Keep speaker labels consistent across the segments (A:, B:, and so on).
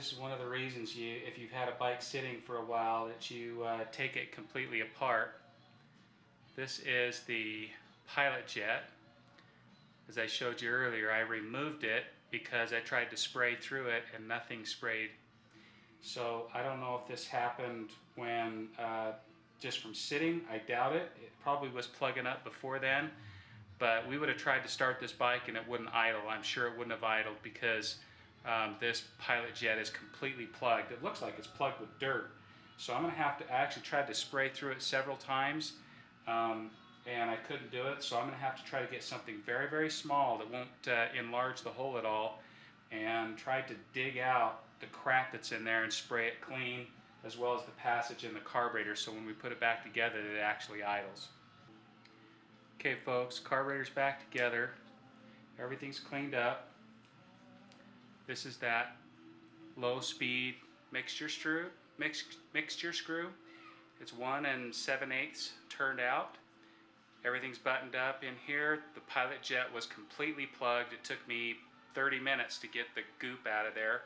A: this is one of the reasons if you've had a bike sitting for a while, that you take it completely apart. This is the pilot jet. As I showed you earlier, I removed it because I tried to spray through it and nothing sprayed. So I don't know if this happened when just from sitting. I doubt it. It probably was plugging up before then, but we would have tried to start this bike and it wouldn't idle. I'm sure it wouldn't have idled because this pilot jet is completely plugged. It looks like it's plugged with dirt. So I'm going to have to actually try to spray through it several times, and I couldn't do it. So I'm going to have to try to get something very, very small that won't enlarge the hole at all, and try to dig out the crap that's in there and spray it clean, as well as the passage and the carburetor, so when we put it back together it actually idles. Okay folks, carburetor's back together. Everything's cleaned up. This is that low speed mixture screw. It's 1 7/8 turned out. Everything's buttoned up in here. The pilot jet was completely plugged. It took me 30 minutes to get the goop out of there.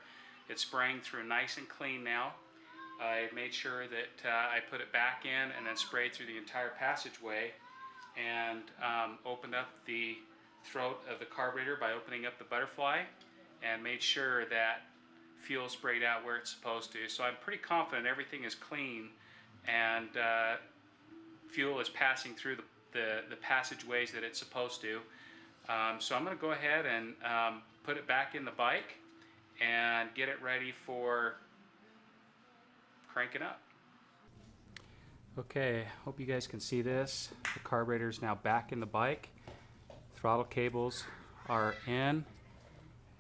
A: It's spraying through nice and clean now. I made sure that I put it back in and then sprayed through the entire passageway, and opened up the throat of the carburetor by opening up the butterfly, and made sure that fuel sprayed out where it's supposed to. So I'm pretty confident everything is clean and fuel is passing through the passageways that it's supposed to. So I'm going to go ahead and put it back in the bike and get it ready for cranking up. Okay, hope you guys can see this. The carburetor is now back in the bike. Throttle cables are in,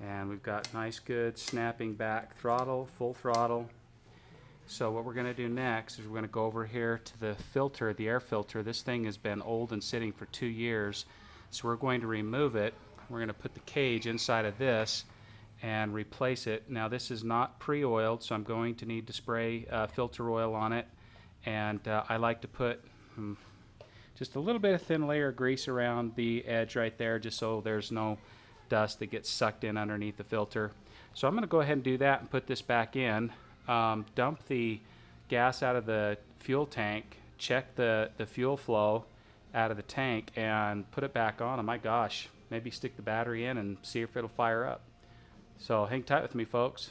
A: and we've got nice good snapping back throttle, full throttle. So what we're going to do next is we're going to go over here to the filter, the air filter. This thing has been old and sitting for 2 years, so we're going to remove it. We're going to put the cage inside of this and replace it. Now this is not pre-oiled, so I'm going to need to spray filter oil on it, and I like to put just a little bit of thin layer of grease around the edge right there, just so there's no dust that gets sucked in underneath the filter. So I'm going to go ahead and do that and put this back in. Dump the gas out of the fuel tank, check the fuel flow out of the tank, and put it back on. And my gosh, maybe stick the battery in and see if it'll fire up. So hang tight with me, folks.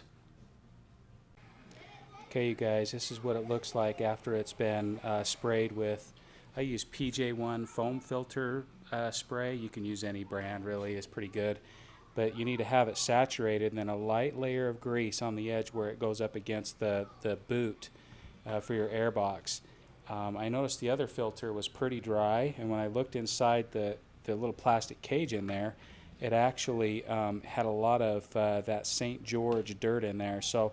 A: Okay, you guys, this is what it looks like after it's been sprayed with, I use PJ1 foam filter spray. You can use any brand, really. It's pretty good. But you need to have it saturated, and then a light layer of grease on the edge where it goes up against the boot for your air box. I noticed the other filter was pretty dry, and when I looked inside the little plastic cage in there, it actually had a lot of that St. George dirt in there. So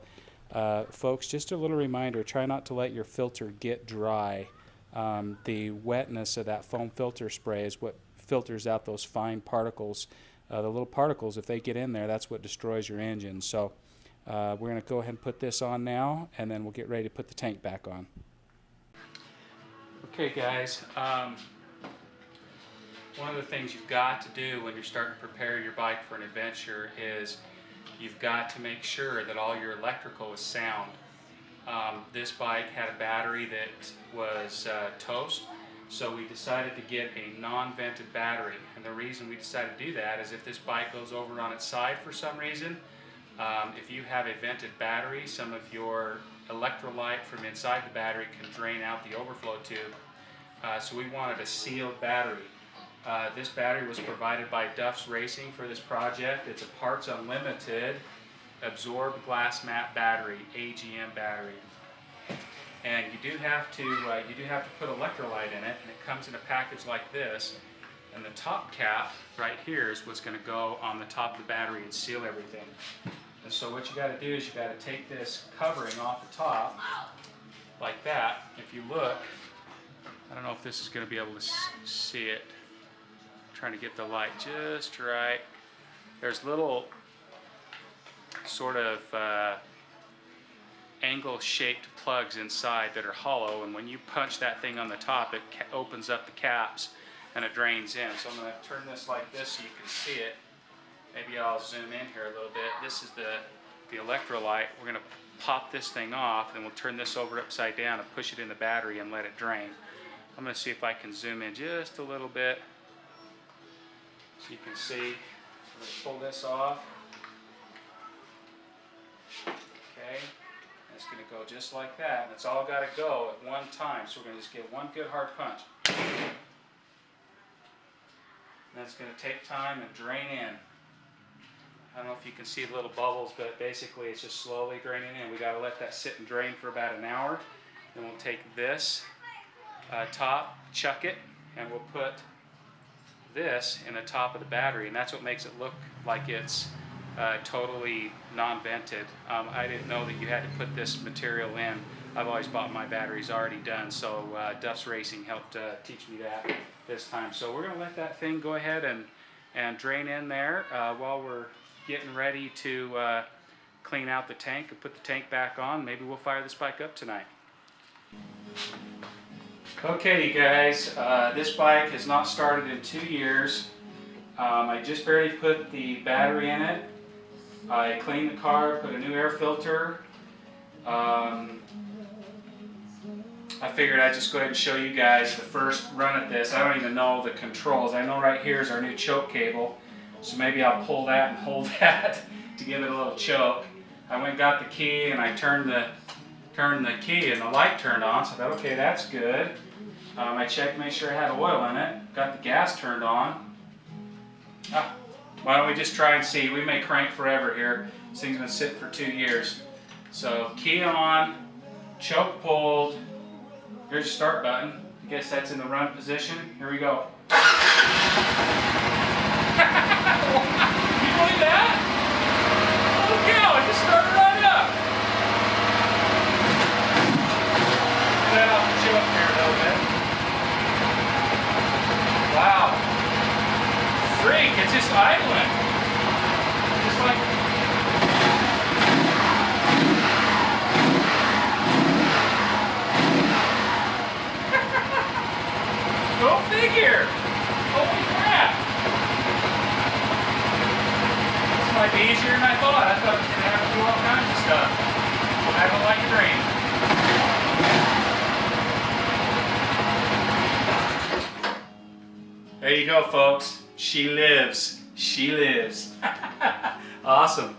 A: folks, just a little reminder, try not to let your filter get dry. The wetness of that foam filter spray is what filters out those fine particles. The little particles, if they get in there, that's what destroys your engine. So we're going to go ahead and put this on now, and then we'll get ready to put the tank back on. Okay guys, one of the things you've got to do when you're starting to prepare your bike for an adventure is you've got to make sure that all your electrical is sound. This bike had a battery that was toast, so we decided to get a non-vented battery. And the reason we decided to do that is if this bike goes over on its side for some reason, if you have a vented battery, some of your electrolyte from inside the battery can drain out the overflow tube. So we wanted a sealed battery. This battery was provided by Duff's Racing for this project. It's a Parts Unlimited absorbed glass mat battery, AGM battery. And you do have to put electrolyte in it, and it comes in a package like this. And the top cap right here is what's going to go on the top of the battery and seal everything. And so what you got to do is you got to take this covering off the top like that. If you look, I don't know if this is going to be able to see it. I'm trying to get the light just right. There's little sort of angle-shaped plugs inside that are hollow, and when you punch that thing on the top, it opens up the caps and it drains in. So I'm going to turn this like this so you can see it. Maybe I'll zoom in here a little bit. This is the the electrolyte, we're going to pop this thing off, and we'll turn this over upside down and push it in the battery and let it drain. I'm going to see if I can zoom in just a little bit so you can see. I'm going to pull this off. Okay, and it's going to go just like that, and it's all got to go at one time, so we're going to just give one good hard punch. And that's going to take time and drain in. I don't know if you can see the little bubbles, but basically it's just slowly draining in. We got to let that sit and drain for about an hour. Then we'll take this top, chuck it, and we'll put this in the top of the battery, and that's what makes it look like it's totally non-vented. I didn't know that you had to put this material in. I've always bought my batteries already done, so Duff's Racing helped teach me that this time. So we're going to let that thing go ahead and drain in there while we're getting ready to clean out the tank and put the tank back on. Maybe we'll fire this bike up tonight. Okay, you guys, this bike has not started in 2 years. I just barely put the battery in it. I cleaned the carb, put a new air filter. I figured I'd just go ahead and show you guys the first run at this. I don't even know the controls. I know right here is our new choke cable, so maybe I'll pull that and hold that to give it a little choke. I went and got the key, and I turned the key, and the light turned on, so I thought, okay, that's good. I checked, made sure it had oil in it, got the gas turned on. Why don't we just try and see? We may crank forever here. This thing's been sitting for 2 years. So key on, choke pulled. Here's the start button. I guess that's in the run position. Here we go. You believe that? Holy cow, it just started right up. Get that off the choke here a little bit. Wow. Freak, it's just idling. Just like... Go figure! Holy crap! This might be easier than I thought. I thought I was going to have to do all kinds of stuff. I don't like the rain. There you go, folks. She lives. She lives. Awesome.